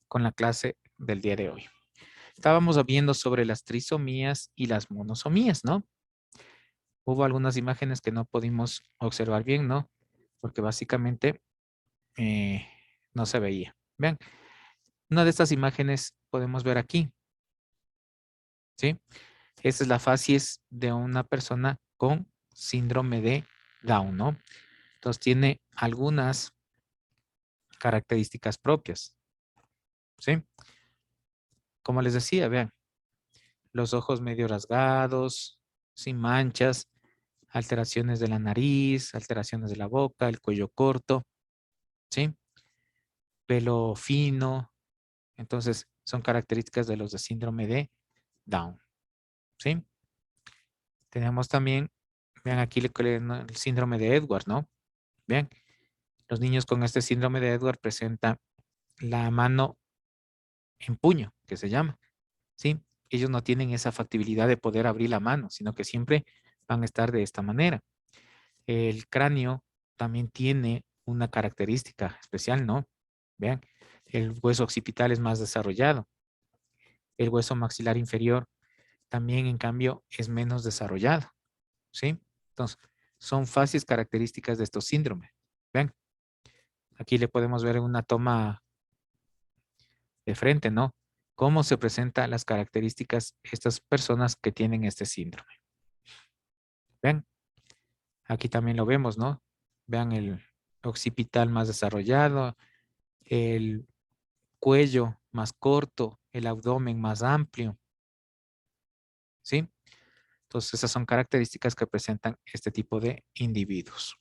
con la clase del día de hoy. Estábamos viendo sobre las trisomías y las monosomías, ¿no? Hubo algunas imágenes que no pudimos observar bien, ¿no? Porque básicamente eh, no se veía. Vean, una de estas imágenes podemos ver aquí, ¿sí? Esta es la facies de una persona con síndrome de Down, ¿no? Entonces tiene algunas características propias, ¿sí? Como les decía, vean, los ojos medio rasgados, sin manchas, alteraciones de la nariz, alteraciones de la boca, el cuello corto, ¿sí? Pelo fino. Entonces, son características de los de síndrome de Down, ¿sí? Tenemos también, vean aquí el síndrome de Edwards, ¿no? Vean, los niños con este síndrome de Edwards presentan la mano en puño, que se llama, ¿sí? Ellos no tienen esa factibilidad de poder abrir la mano, sino que siempre van a estar de esta manera. El cráneo también tiene una característica especial, ¿no? Vean, el hueso occipital es más desarrollado. El hueso maxilar inferior también, en cambio, es menos desarrollado, ¿sí? Entonces, son fáciles características de estos síndromes. Vean, aquí le podemos ver una toma de frente, ¿no? Cómo se presentan las características de estas personas que tienen este síndrome. Vean, aquí también lo vemos, ¿no? Vean el occipital más desarrollado, el cuello más corto, el abdomen más amplio, ¿sí? Entonces, esas son características que presentan este tipo de individuos.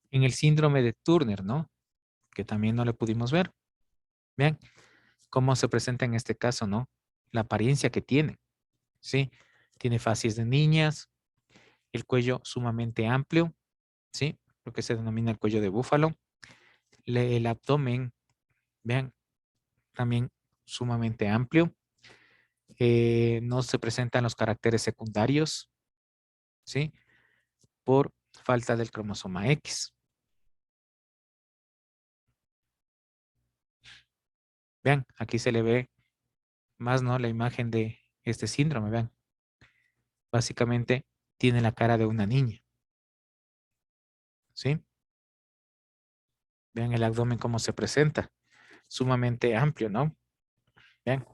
En el síndrome de Turner, ¿no? Que también no le pudimos ver. Vean cómo se presenta en este caso, ¿no? La apariencia que tiene, ¿sí? Tiene facies de niñas, el cuello sumamente amplio, ¿sí? Lo que se denomina el cuello de búfalo. El abdomen, vean, también sumamente amplio. No se presentan los caracteres secundarios, ¿sí? Por falta del cromosoma X. Vean, aquí se le ve más, ¿no? La imagen de este síndrome, vean. Básicamente tiene la cara de una niña, ¿sí? Vean el abdomen cómo se presenta, sumamente amplio, ¿no? Vean.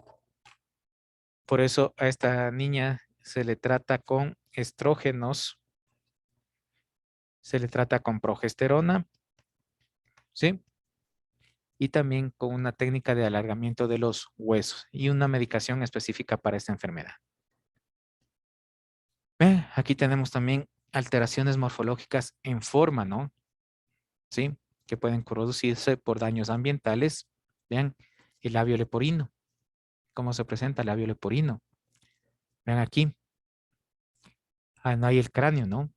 Por eso a esta niña se le trata con estrógenos, se le trata con progesterona, ¿sí? Y también con una técnica de alargamiento de los huesos y una medicación específica para esta enfermedad. Aquí tenemos también alteraciones morfológicas en forma, ¿no? ¿Sí? Que pueden producirse por daños ambientales. Vean el labio leporino. ¿Cómo se presenta el labio leporino? Vean aquí. No hay el cráneo, ¿no?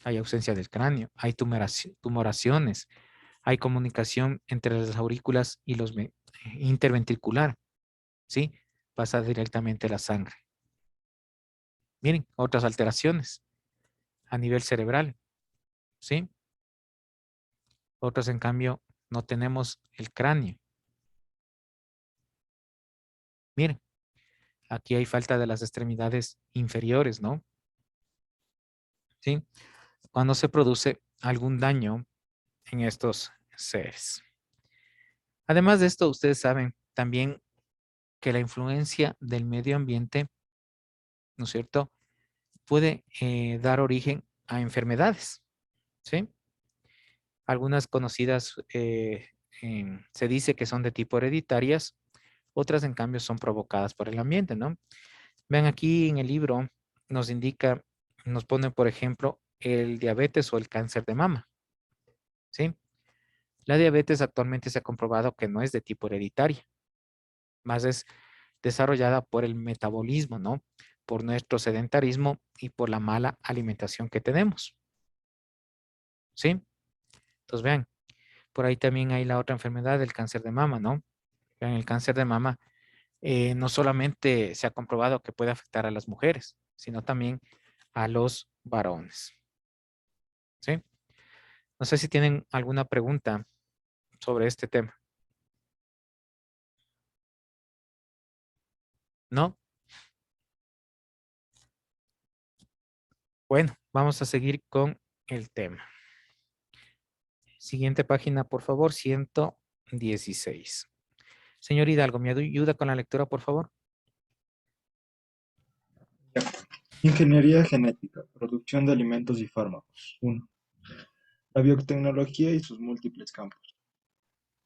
Hay ausencia del cráneo. Hay tumoraciones. Hay comunicación entre las aurículas y los interventricular. ¿Sí? Pasa directamente la sangre. Miren, otras alteraciones a nivel cerebral. ¿Sí? Otros, en cambio, no tenemos el cráneo. Miren, aquí hay falta de las extremidades inferiores, ¿no? ¿Sí? Cuando se produce algún daño en estos seres. Además de esto, ustedes saben también que la influencia del medio ambiente, ¿no es cierto?, puede dar origen a enfermedades, ¿sí? Algunas conocidas se dice que son de tipo hereditarias, otras en cambio son provocadas por el ambiente, ¿no? Vean aquí en el libro, nos indica, nos pone, por ejemplo, el diabetes o el cáncer de mama, ¿sí? La diabetes actualmente se ha comprobado que no es de tipo hereditaria, más es desarrollada por el metabolismo, ¿no? Por nuestro sedentarismo y por la mala alimentación que tenemos, ¿sí? Entonces, vean, por ahí también hay la otra enfermedad del cáncer de mama, ¿no? Vean, el cáncer de mama no solamente se ha comprobado que puede afectar a las mujeres, sino también a los varones, ¿sí? No sé si tienen alguna pregunta sobre este tema. ¿No? Bueno, vamos a seguir con el tema. Siguiente página, por favor, 116. Señor Hidalgo, ¿me ayuda con la lectura, por favor? Ingeniería genética, producción de alimentos y fármacos. 1. La biotecnología y sus múltiples campos.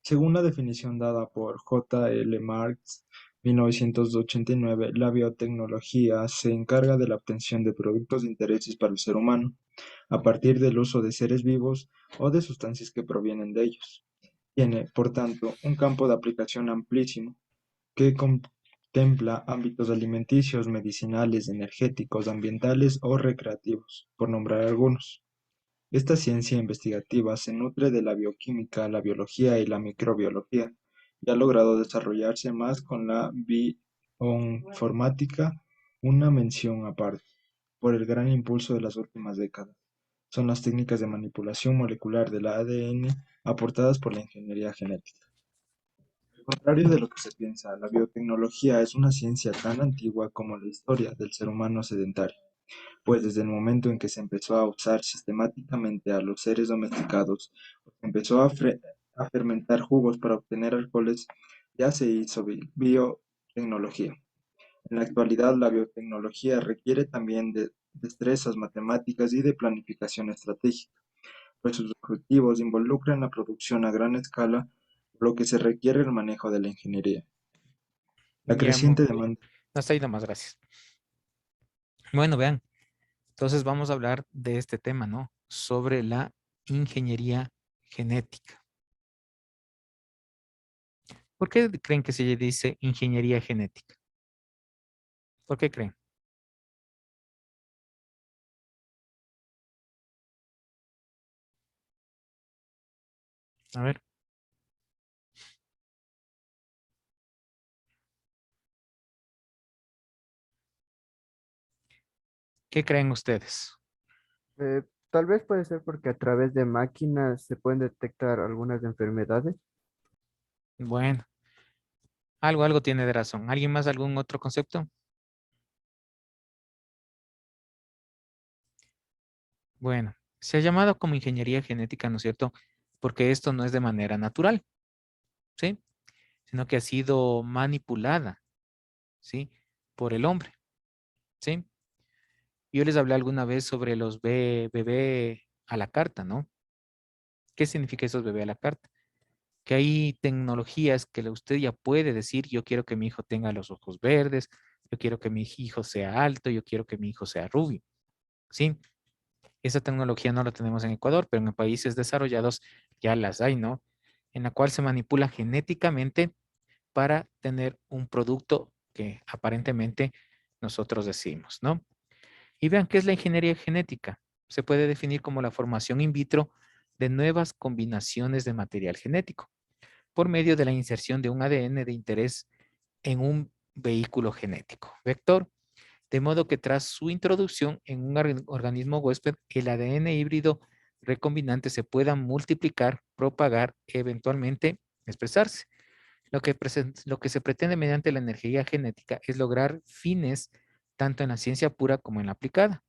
Según la definición dada por J. L. Marx, 1989, la biotecnología se encarga de la obtención de productos de interés para el ser humano, a partir del uso de seres vivos o de sustancias que provienen de ellos. Tiene, por tanto, un campo de aplicación amplísimo que contempla ámbitos alimenticios, medicinales, energéticos, ambientales o recreativos, por nombrar algunos. Esta ciencia investigativa se nutre de la bioquímica, la biología y la microbiología, y ha logrado desarrollarse más con la bioinformática, una mención aparte, por el gran impulso de las últimas décadas. Son las técnicas de manipulación molecular del ADN aportadas por la ingeniería genética. Al contrario de lo que se piensa, la biotecnología es una ciencia tan antigua como la historia del ser humano sedentario, pues desde el momento en que se empezó a usar sistemáticamente a los seres domesticados, o se empezó a fermentar jugos para obtener alcoholes, ya se hizo biotecnología. En la actualidad, la biotecnología requiere también de destrezas matemáticas y de planificación estratégica, pues sus objetivos involucran la producción a gran escala, por lo que se requiere el manejo de la ingeniería. La Ya, muy creciente bien. demanda. Hasta ahí nomás, gracias. Bueno, vean, entonces vamos a hablar de este tema, ¿no? Sobre la ingeniería genética. ¿Por qué creen que se le dice ingeniería genética? ¿Por qué creen? A ver, ¿qué creen ustedes? Tal vez puede ser porque a través de máquinas se pueden detectar algunas enfermedades. Bueno, algo tiene de razón. ¿Alguien más, algún otro concepto? Bueno, se ha llamado como ingeniería genética, ¿no es cierto? Porque esto no es de manera natural, ¿sí? Sino que ha sido manipulada, ¿sí? Por el hombre, ¿sí? Yo les hablé alguna vez sobre los bebé a la carta, ¿no? ¿Qué significa esos bebé a la carta? Que hay tecnologías que usted ya puede decir, yo quiero que mi hijo tenga los ojos verdes, yo quiero que mi hijo sea alto, yo quiero que mi hijo sea rubio, ¿sí? Esa tecnología no la tenemos en Ecuador, pero en países desarrollados ya las hay, ¿no? En la cual se manipula genéticamente para tener un producto que aparentemente nosotros decimos, ¿no? Y vean qué es la ingeniería genética. Se puede definir como la formación in vitro de nuevas combinaciones de material genético por medio de la inserción de un ADN de interés en un vehículo genético, vector, de modo que tras su introducción en un organismo huésped, el ADN híbrido recombinante se pueda multiplicar, propagar, eventualmente expresarse. Lo que se pretende mediante la energía genética es lograr fines tanto en la ciencia pura como en la aplicada.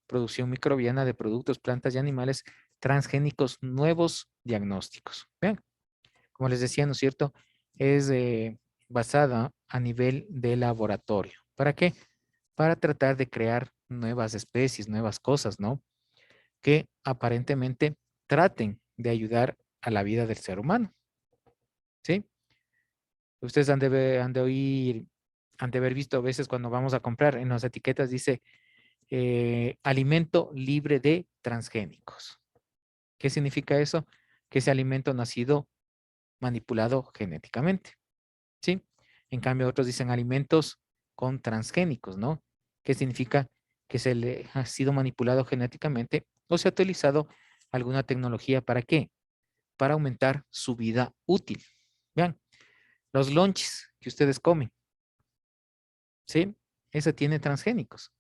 Producción microbiana de productos, plantas y animales transgénicos nuevos diagnósticos. Vean, como les decía, ¿no es cierto? Es basada a nivel de laboratorio. ¿Para qué? Para tratar de crear nuevas especies, nuevas cosas, ¿no? Que aparentemente traten de ayudar a la vida del ser humano, ¿sí? Ustedes han de oír, han de haber visto a veces cuando vamos a comprar en las etiquetas dice alimento libre de transgénicos. ¿Qué significa eso? Que ese alimento no ha sido manipulado genéticamente, ¿sí? En cambio, otros dicen alimentos con transgénicos, ¿no? ¿Qué significa? Que se le ha sido manipulado genéticamente o se ha utilizado alguna tecnología para qué? Para aumentar su vida útil. Vean, los lonches que ustedes comen, ¿sí? Ese tiene transgénicos,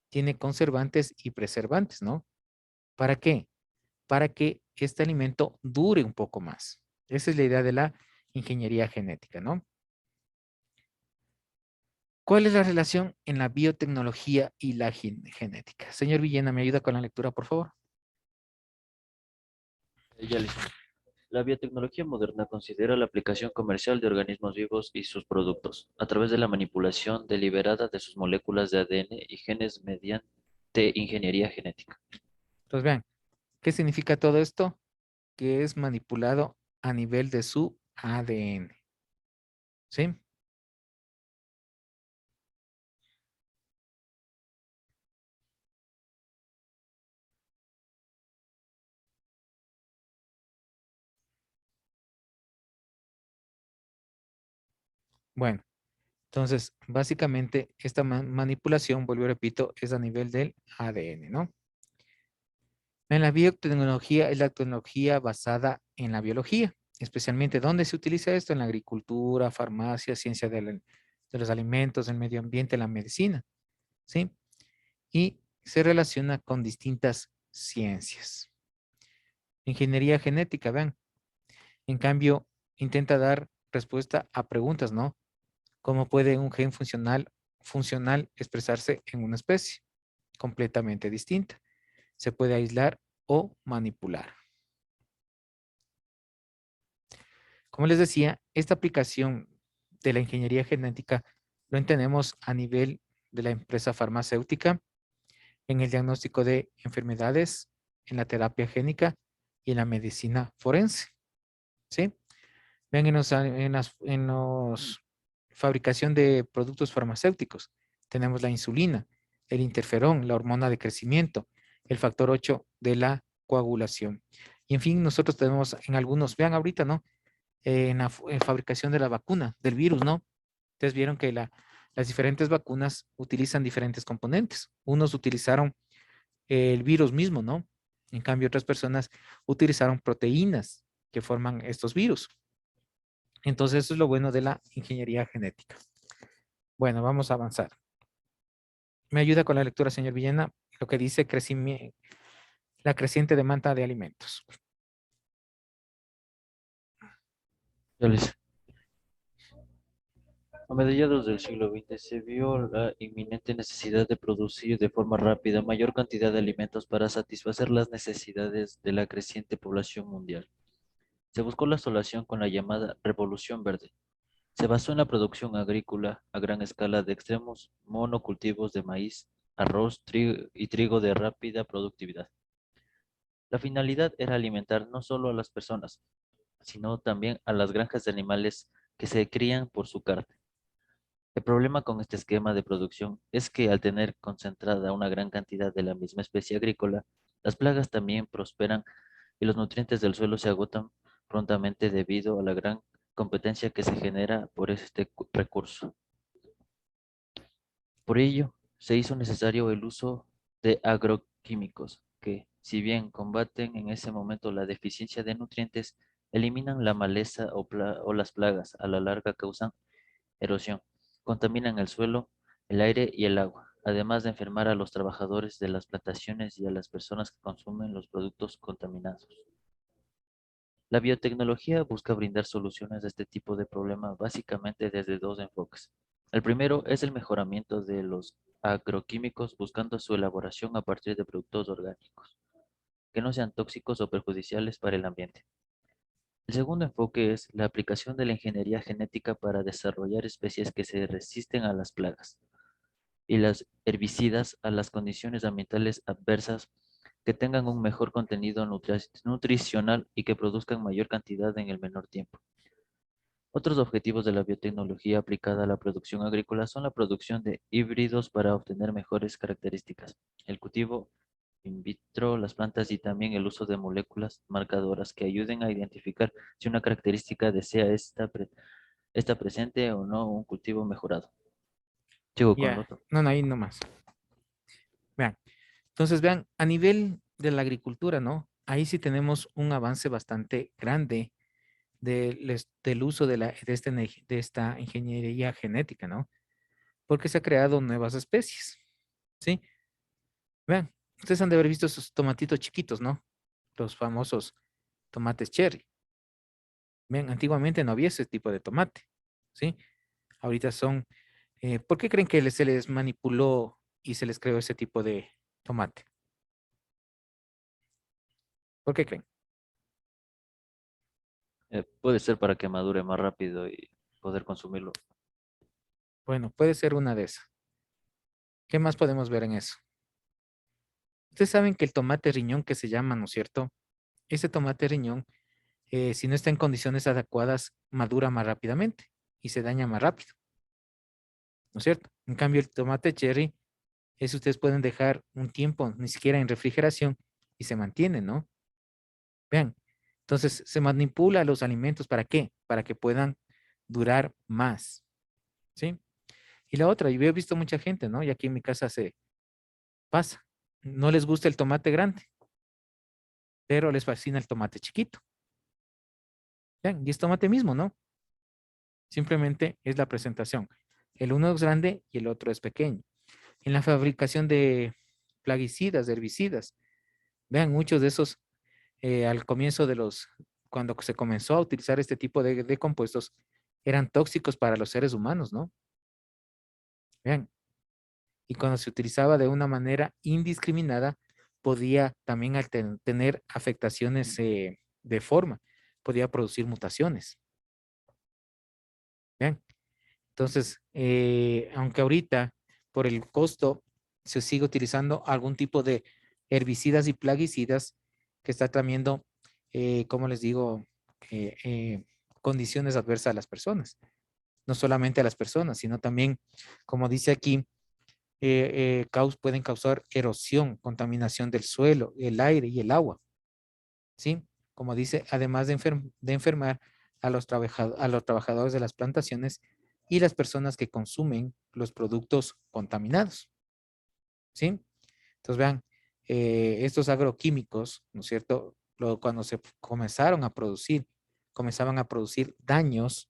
tiene conservantes y preservantes, ¿no? ¿Para qué? Para que este alimento dure un poco más. Esa es la idea de la ingeniería genética, ¿no? ¿Cuál es la relación en la biotecnología y la genética? Señor Villena, ¿me ayuda con la lectura, por favor? Ya listo. La biotecnología moderna considera la aplicación comercial de organismos vivos y sus productos a través de la manipulación deliberada de sus moléculas de ADN y genes mediante ingeniería genética. Entonces, vean, ¿qué significa todo esto? Que es manipulado a nivel de su ADN. ¿Sí? Bueno, entonces, básicamente, esta manipulación, vuelvo y repito, es a nivel del ADN, ¿no? En la biotecnología es la tecnología basada en la biología, especialmente ¿dónde se utiliza esto? En la agricultura, farmacia, ciencia de los alimentos, el medio ambiente, la medicina, ¿sí? Y se relaciona con distintas ciencias. Ingeniería genética, vean. En cambio, intenta dar respuesta a preguntas, ¿no? ¿Cómo puede un gen funcional expresarse en una especie completamente distinta? Se puede aislar o manipular. Como les decía, esta aplicación de la ingeniería genética lo entendemos a nivel de la empresa farmacéutica, en el diagnóstico de enfermedades, en la terapia génica y en la medicina forense, ¿sí? Ven en los fabricación de productos farmacéuticos. Tenemos la insulina, el interferón, la hormona de crecimiento, el factor 8 de la coagulación. Y en fin, nosotros tenemos en algunos, vean ahorita, ¿no? En fabricación de la vacuna, del virus, ¿no? Ustedes vieron que las diferentes vacunas utilizan diferentes componentes. Unos utilizaron el virus mismo, ¿no? En cambio, otras personas utilizaron proteínas que forman estos virus. Entonces, eso es lo bueno de la ingeniería genética. Bueno, vamos a avanzar. Me ayuda con la lectura, señor Villena, lo que dice la creciente demanda de alimentos. Ya listo. A mediados del siglo XX se vio la inminente necesidad de producir de forma rápida mayor cantidad de alimentos para satisfacer las necesidades de la creciente población mundial. Se buscó la solución con la llamada Revolución Verde. Se basó en la producción agrícola a gran escala de extremos monocultivos de maíz, arroz y trigo de rápida productividad. La finalidad era alimentar no solo a las personas, sino también a las granjas de animales que se crían por su carne. El problema con este esquema de producción es que al tener concentrada una gran cantidad de la misma especie agrícola, las plagas también prosperan y los nutrientes del suelo se agotan prontamente debido a la gran competencia que se genera por este recurso. Por ello, se hizo necesario el uso de agroquímicos que, si bien combaten en ese momento la deficiencia de nutrientes, eliminan la maleza o las plagas, a la larga causan erosión, contaminan el suelo, el aire y el agua, además de enfermar a los trabajadores de las plantaciones y a las personas que consumen los productos contaminados. La biotecnología busca brindar soluciones a este tipo de problema básicamente desde dos enfoques. El primero es el mejoramiento de los agroquímicos buscando su elaboración a partir de productos orgánicos, que no sean tóxicos o perjudiciales para el ambiente. El segundo enfoque es la aplicación de la ingeniería genética para desarrollar especies que se resisten a las plagas y las herbicidas a las condiciones ambientales adversas que tengan un mejor contenido nutricional y que produzcan mayor cantidad en el menor tiempo. Otros objetivos de la biotecnología aplicada a la producción agrícola son la producción de híbridos para obtener mejores características, el cultivo in vitro, las plantas y también el uso de moléculas marcadoras que ayuden a identificar si una característica desea está presente o no un cultivo mejorado. Sigo con lo Ya, otro. no, no, ahí nomás. Vean. Entonces, vean, a nivel de la agricultura, ¿no? Ahí sí tenemos un avance bastante grande del uso de esta ingeniería genética, ¿no? Porque se ha creado nuevas especies, ¿sí? Vean, ustedes han de haber visto esos tomatitos chiquitos, ¿no? Los famosos tomates cherry. Bien, antiguamente no había ese tipo de tomate, ¿sí? Ahorita son, ¿por qué creen que se les manipuló y se les creó ese tipo de tomate? ¿Por qué creen? Puede ser para que madure más rápido y poder consumirlo. Bueno, puede ser una de esas. ¿Qué más podemos ver en eso? Ustedes saben que el tomate riñón que se llama, ¿no es cierto? Ese tomate riñón, si no está en condiciones adecuadas, madura más rápidamente y se daña más rápido, ¿no es cierto? En cambio, el tomate cherry, ese ustedes pueden dejar un tiempo, ni siquiera en refrigeración, y se mantiene, ¿no? Vean, entonces se manipula los alimentos, ¿para qué? Para que puedan durar más, ¿sí? Y la otra, yo he visto mucha gente, ¿no? Y aquí en mi casa se pasa. No les gusta el tomate grande, pero les fascina el tomate chiquito. Vean, y es tomate mismo, ¿no? Simplemente es la presentación. El uno es grande y el otro es pequeño. En la fabricación de plaguicidas, de herbicidas, vean, muchos de esos, al comienzo cuando se comenzó a utilizar este tipo de compuestos, eran tóxicos para los seres humanos, ¿no? Vean, y cuando se utilizaba de una manera indiscriminada, podía también tener afectaciones de forma, podía producir mutaciones. Vean, entonces, aunque ahorita por el costo se sigue utilizando algún tipo de herbicidas y plaguicidas que está trayendo, como les digo, eh, eh, condiciones adversas a las personas. No solamente a las personas, sino también, como dice aquí, pueden causar erosión, contaminación del suelo, el aire y el agua, ¿sí? Como dice, además de enfermar a los trabajadores de las plantaciones y las personas que consumen los productos contaminados, ¿sí? Entonces, vean, estos agroquímicos, ¿no es cierto? Cuando se comenzaban a producir daños,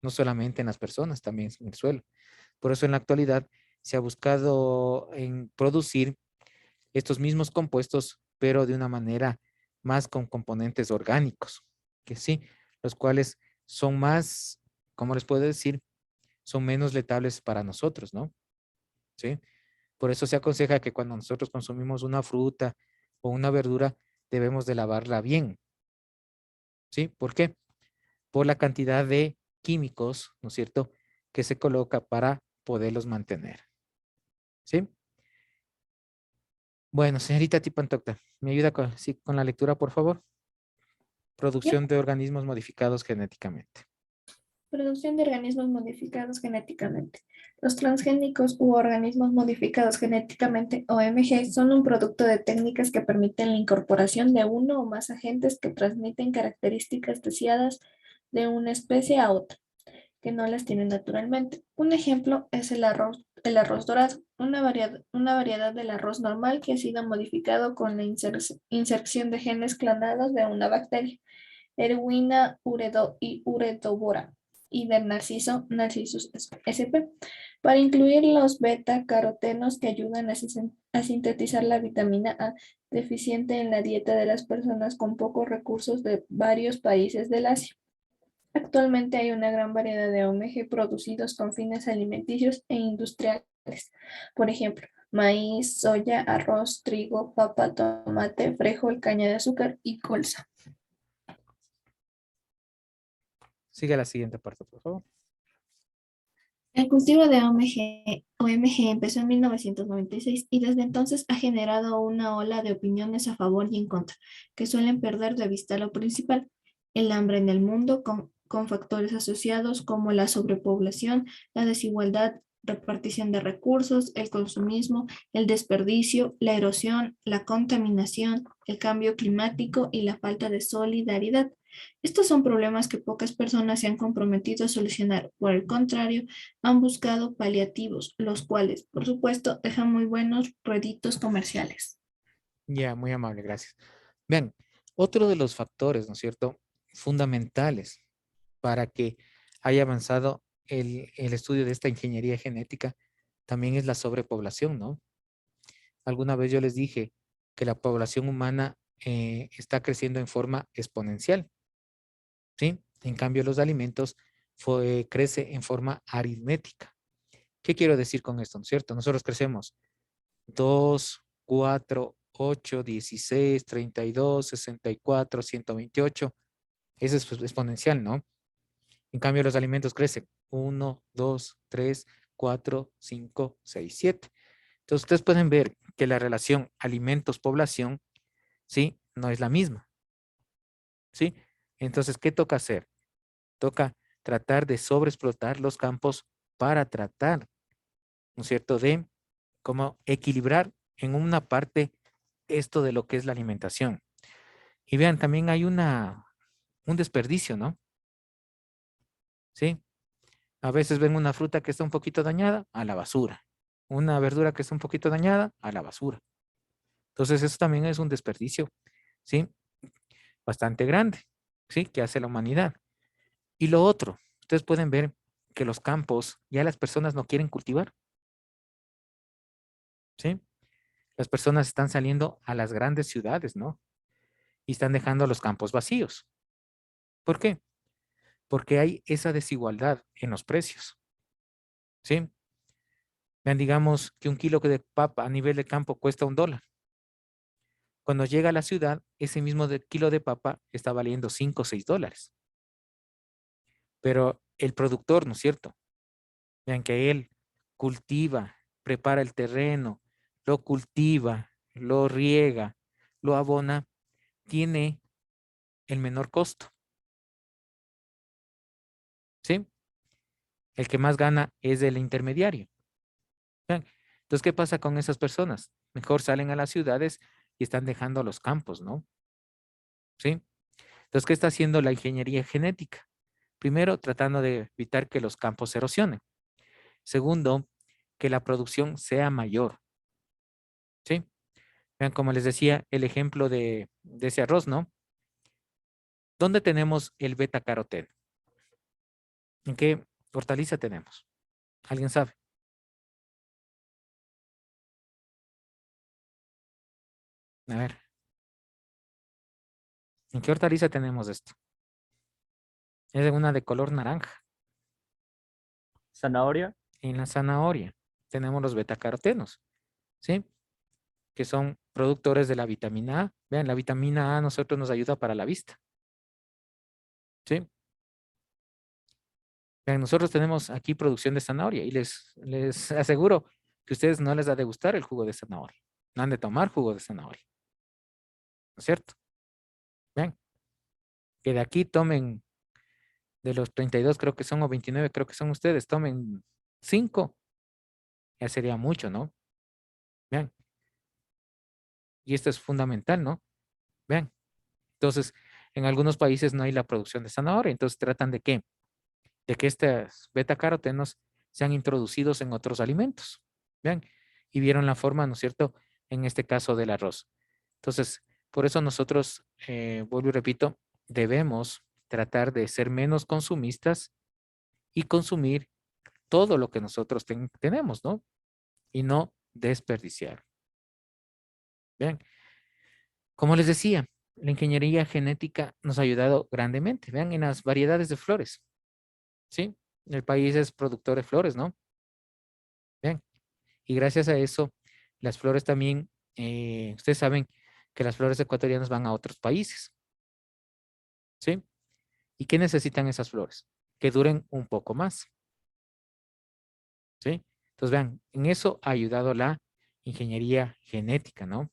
no solamente en las personas, también en el suelo. Por eso en la actualidad se ha buscado en producir estos mismos compuestos, pero de una manera más con componentes orgánicos, que sí, los cuales son más, ¿cómo les puedo decir? Son menos letables para nosotros, ¿no? ¿Sí? Por eso se aconseja que cuando nosotros consumimos una fruta o una verdura, debemos de lavarla bien, ¿sí? ¿Por qué? Por la cantidad de químicos, ¿no es cierto?, que se coloca para poderlos mantener, ¿sí? Bueno, señorita Tipantocta, ¿me ayuda con la lectura, por favor? Ya. Producción de organismos modificados genéticamente. Producción de organismos modificados genéticamente. Los transgénicos u organismos modificados genéticamente, OMG, son un producto de técnicas que permiten la incorporación de uno o más agentes que transmiten características deseadas de una especie a otra, que no las tienen naturalmente. Un ejemplo es el arroz dorado, una variedad del arroz normal que ha sido modificado con la inserción de genes clonados de una bacteria. Erwina y uredobora y del Narcissus sp, para incluir los beta-carotenos que ayudan a sintetizar la vitamina A deficiente en la dieta de las personas con pocos recursos de varios países del Asia. Actualmente hay una gran variedad de OMG producidos con fines alimenticios e industriales. Por ejemplo, maíz, soya, arroz, trigo, papa, tomate, frijol, caña de azúcar y colza. Sigue la siguiente parte, por favor. El cultivo de OMG empezó en 1996 y desde entonces ha generado una ola de opiniones a favor y en contra, que suelen perder de vista lo principal: el hambre en el mundo, con factores asociados como la sobrepoblación, la desigualdad, repartición de recursos, el consumismo, el desperdicio, la erosión, la contaminación, el cambio climático y la falta de solidaridad. Estos son problemas que pocas personas se han comprometido a solucionar. Por el contrario, han buscado paliativos, los cuales, por supuesto, dejan muy buenos réditos comerciales. Ya, muy amable, gracias. Vean, otro de los factores, ¿no es cierto?, fundamentales para que haya avanzado el estudio de esta ingeniería genética también es la sobrepoblación, ¿no? Alguna vez yo les dije que la población humana está creciendo en forma exponencial, ¿sí? En cambio, los alimentos crece en forma aritmética. ¿Qué quiero decir con esto? ¿No es cierto? Nosotros crecemos 2, 4, 8, 16, 32, 64, 128. Eso es exponencial, ¿no? En cambio, los alimentos crecen 1, 2, 3, 4, 5, 6, 7. Entonces, ustedes pueden ver que la relación alimentos-población, ¿sí? No es la misma, ¿sí? Entonces, ¿qué toca hacer? Toca tratar de sobreexplotar los campos para tratar, ¿no es cierto?, de cómo equilibrar en una parte esto de lo que es la alimentación. Y vean, también hay un desperdicio, ¿no? ¿Sí? A veces ven una fruta que está un poquito dañada, a la basura. Una verdura que está un poquito dañada, a la basura. Entonces, eso también es un desperdicio, ¿sí? Bastante grande, ¿sí? Que hace la humanidad. Y lo otro, ustedes pueden ver que los campos ya las personas no quieren cultivar, ¿sí? Las personas están saliendo a las grandes ciudades, ¿no? Y están dejando los campos vacíos. ¿Por qué? Porque hay esa desigualdad en los precios, ¿sí? Vean, digamos que un kilo de papa a nivel de campo cuesta $1. Cuando llega a la ciudad, ese mismo kilo de papa está valiendo 5 o 6 dólares. Pero el productor, ¿no es cierto? Vean que él cultiva, prepara el terreno, lo cultiva, lo riega, lo abona, tiene el menor costo, ¿sí? El que más gana es el intermediario. Vean, entonces, ¿qué pasa con esas personas? Mejor salen a las ciudades y están dejando los campos, ¿no? ¿Sí? Entonces, ¿qué está haciendo la ingeniería genética? Primero, tratando de evitar que los campos se erosionen. Segundo, que la producción sea mayor. ¿Sí? Vean, como les decía, el ejemplo de ese arroz, ¿no? ¿Dónde tenemos el beta-caroteno? ¿En qué hortaliza tenemos? ¿Alguien sabe? A ver. ¿En qué hortaliza tenemos esto? Es una de color naranja. Zanahoria. En la zanahoria tenemos los betacarotenos, ¿sí? Que son productores de la vitamina A. Vean, la vitamina A a nosotros nos ayuda para la vista, ¿sí? Vean, nosotros tenemos aquí producción de zanahoria y les aseguro que a ustedes no les ha de gustar el jugo de zanahoria. No han de tomar jugo de zanahoria, ¿no es cierto? Vean, que de aquí tomen, de los 32 creo que son, o 29 creo que son ustedes, tomen 5. Ya sería mucho, ¿no? Vean. Y esto es fundamental, ¿no? Vean. Entonces, en algunos países no hay la producción de zanahoria, entonces tratan de qué? De que estos betacarotenos sean introducidos en otros alimentos. Vean, y vieron la forma, ¿no es cierto? En este caso del arroz. Entonces, por eso nosotros, vuelvo y repito, debemos tratar de ser menos consumistas y consumir todo lo que nosotros tenemos, ¿no? Y no desperdiciar. Vean, como les decía, la ingeniería genética nos ha ayudado grandemente. Vean en las variedades de flores. ¿Sí? El país es productor de flores, ¿no? Vean. Y gracias a eso, las flores también, ustedes saben que las flores ecuatorianas van a otros países. ¿Sí? ¿Y qué necesitan esas flores? Que duren un poco más. ¿Sí? Entonces, vean, en eso ha ayudado la ingeniería genética, ¿no?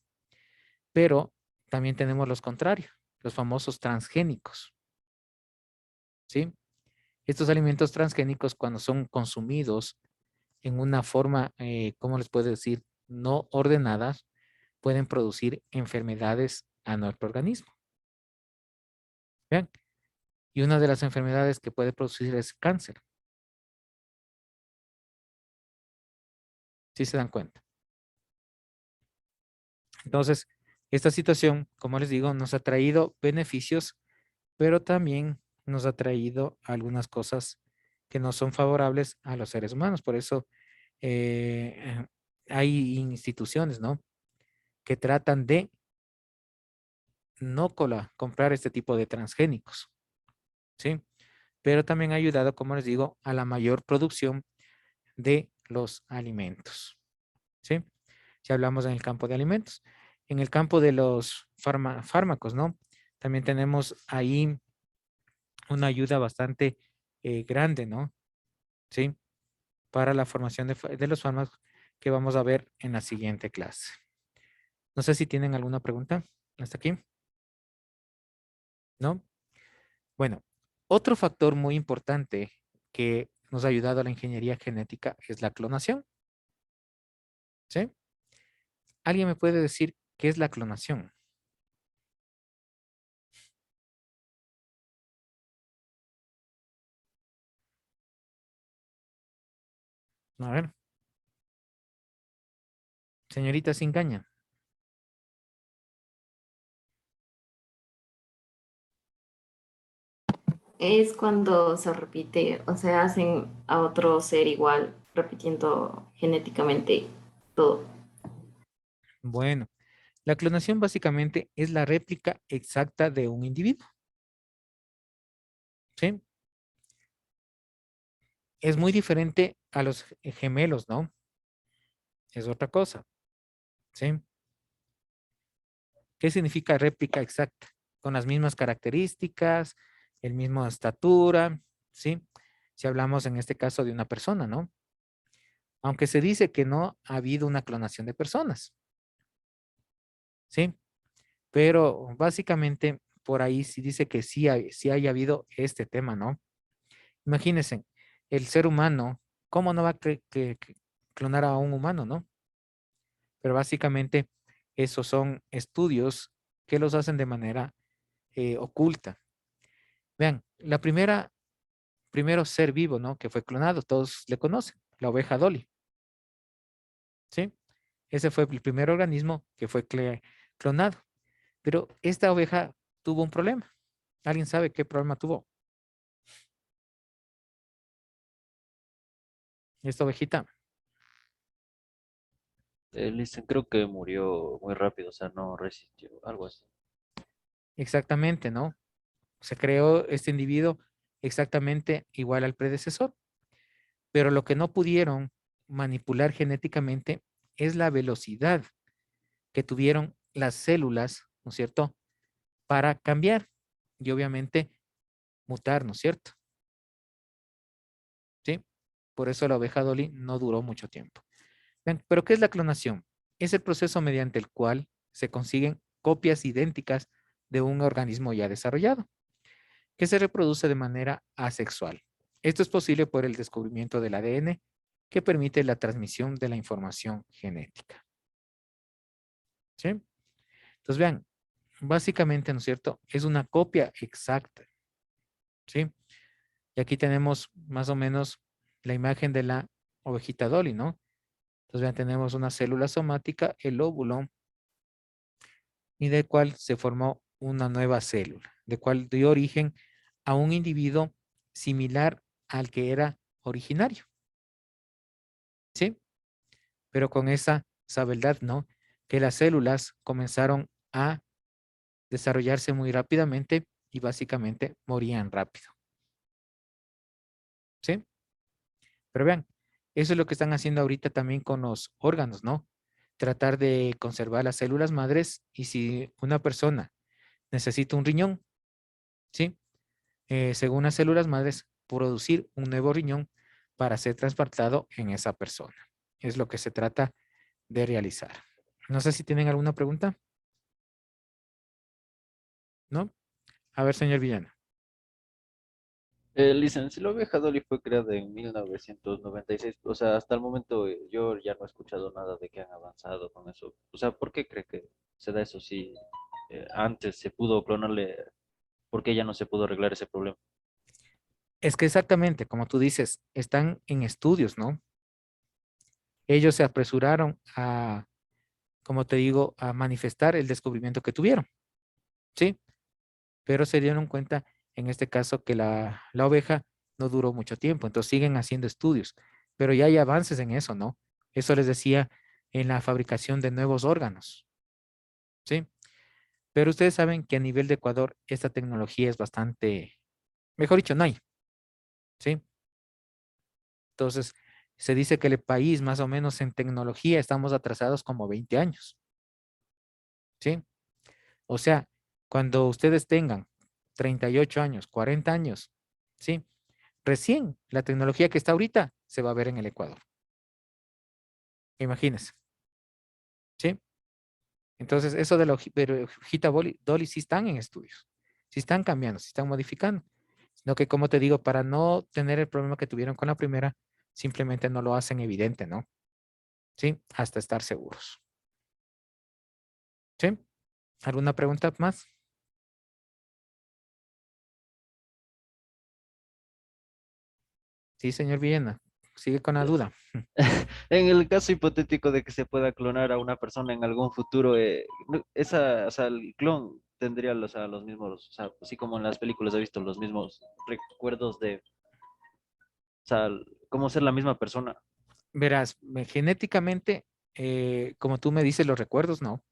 Pero también tenemos los contrarios, los famosos transgénicos. ¿Sí? Estos alimentos transgénicos, cuando son consumidos en una forma, ¿cómo les puedo decir? No ordenadas, pueden producir enfermedades a nuestro organismo. ¿Vean? Y una de las enfermedades que puede producir es cáncer. ¿Sí se dan cuenta? Entonces, esta situación, como les digo, nos ha traído beneficios, pero también nos ha traído algunas cosas que no son favorables a los seres humanos. Por eso hay instituciones, ¿no? Que tratan de no comprar este tipo de transgénicos, ¿sí? Pero también ha ayudado, como les digo, a la mayor producción de los alimentos, ¿sí? Si hablamos en el campo de alimentos. En el campo de los fármacos, ¿no? También tenemos ahí una ayuda bastante grande, ¿no? ¿Sí? Para la formación de los fármacos que vamos a ver en la siguiente clase. No sé si tienen alguna pregunta hasta aquí. ¿No? Bueno, otro factor muy importante que nos ha ayudado a la ingeniería genética es la clonación. ¿Sí? ¿Alguien me puede decir qué es la clonación? A ver. Señorita Singaña. Es cuando se repite, o sea, hacen a otro ser igual, repitiendo genéticamente todo. Bueno, la clonación básicamente es la réplica exacta de un individuo. ¿Sí? Es muy diferente a los gemelos, ¿no? Es otra cosa. ¿Sí? ¿Qué significa réplica exacta? Con las mismas características, el mismo estatura, ¿sí? Si hablamos en este caso de una persona, ¿no? Aunque se dice que no ha habido una clonación de personas, ¿sí? Pero básicamente por ahí sí dice que sí haya habido este tema, ¿no? Imagínense, el ser humano, ¿cómo no va a que clonar a un humano, no? Pero básicamente esos son estudios que los hacen de manera oculta. Vean, primero ser vivo, ¿no? Que fue clonado, todos le conocen, la oveja Dolly, ¿sí? Ese fue el primer organismo que fue clonado. Pero esta oveja tuvo un problema. ¿Alguien sabe qué problema tuvo? Esta ovejita. Listen, creo que murió muy rápido, o sea, no resistió, algo así. Exactamente, ¿no? Se creó este individuo exactamente igual al predecesor. Pero lo que no pudieron manipular genéticamente es la velocidad que tuvieron las células, ¿no es cierto? Para cambiar y obviamente mutar, ¿no es cierto? ¿Sí? Por eso la oveja Dolly no duró mucho tiempo. Bien, pero ¿qué es la clonación? Es el proceso mediante el cual se consiguen copias idénticas de un organismo ya desarrollado, que se reproduce de manera asexual. Esto es posible por el descubrimiento del ADN, que permite la transmisión de la información genética. ¿Sí? Entonces, vean, básicamente, ¿no es cierto? Es una copia exacta. ¿Sí? Y aquí tenemos más o menos la imagen de la ovejita Dolly, ¿no? Entonces, vean, tenemos una célula somática, el óvulo, y de cual se formó una nueva célula, de cual dio origen a un individuo similar al que era originario. ¿Sí? Pero con esa sabeldad, ¿no? Que las células comenzaron a desarrollarse muy rápidamente y básicamente morían rápido. ¿Sí? Pero vean, eso es lo que están haciendo ahorita también con los órganos, ¿no? Tratar de conservar las células madres y si una persona necesita un riñón, ¿sí? Según las células madres, producir un nuevo riñón para ser trasplantado en esa persona. Es lo que se trata de realizar. No sé si tienen alguna pregunta. ¿No? A ver, señor Villano. Listen, si la oveja Dolly fue creada en 1996, o sea, hasta el momento yo ya no he escuchado nada de que han avanzado con eso. O sea, ¿por qué cree que se da eso si antes se pudo clonarle? ¿Por qué ya no se pudo arreglar ese problema? Es que exactamente, como tú dices, están en estudios, ¿no? Ellos se apresuraron a, como te digo, a manifestar el descubrimiento que tuvieron, ¿sí? Pero se dieron cuenta, en este caso, que la oveja no duró mucho tiempo, entonces siguen haciendo estudios, pero ya hay avances en eso, ¿no? Eso les decía en la fabricación de nuevos órganos, ¿sí? Pero ustedes saben que a nivel de Ecuador esta tecnología es bastante, mejor dicho, no hay. ¿Sí? Entonces, se dice que el país más o menos en tecnología estamos atrasados como 20 años. ¿Sí? O sea, cuando ustedes tengan 38 años, 40 años, ¿sí? Recién la tecnología que está ahorita se va a ver en el Ecuador. Imagínense. ¿Sí? Entonces, eso de la hojita Dolly sí están en estudios. Sí están cambiando, sí están modificando. Sino que, como te digo, para no tener el problema que tuvieron con la primera, simplemente no lo hacen evidente, ¿no? ¿Sí? Hasta estar seguros. ¿Sí? ¿Alguna pregunta más? Sí, señor Villena. Sigue con la duda. En el caso hipotético de que se pueda clonar a una persona en algún futuro, o sea, el clon tendría los mismos, o sea, así como en las películas he visto los mismos recuerdos de, o sea, como ser la misma persona. Verás, genéticamente, como tú me dices, los recuerdos, no.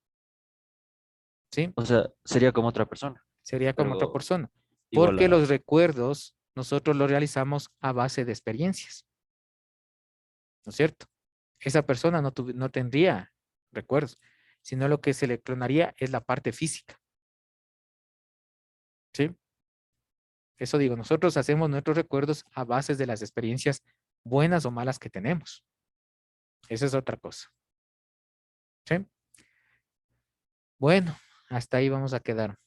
¿Sí? O sea, sería como otra persona, Sería como otra pero persona. igual Porque a... los recuerdos nosotros los realizamos a base de experiencias. ¿No es cierto? Esa persona no tendría recuerdos, sino lo que se le clonaría es la parte física. ¿Sí? Eso digo, nosotros hacemos nuestros recuerdos a base de las experiencias buenas o malas que tenemos. Esa es otra cosa. ¿Sí? Bueno, hasta ahí vamos a quedar.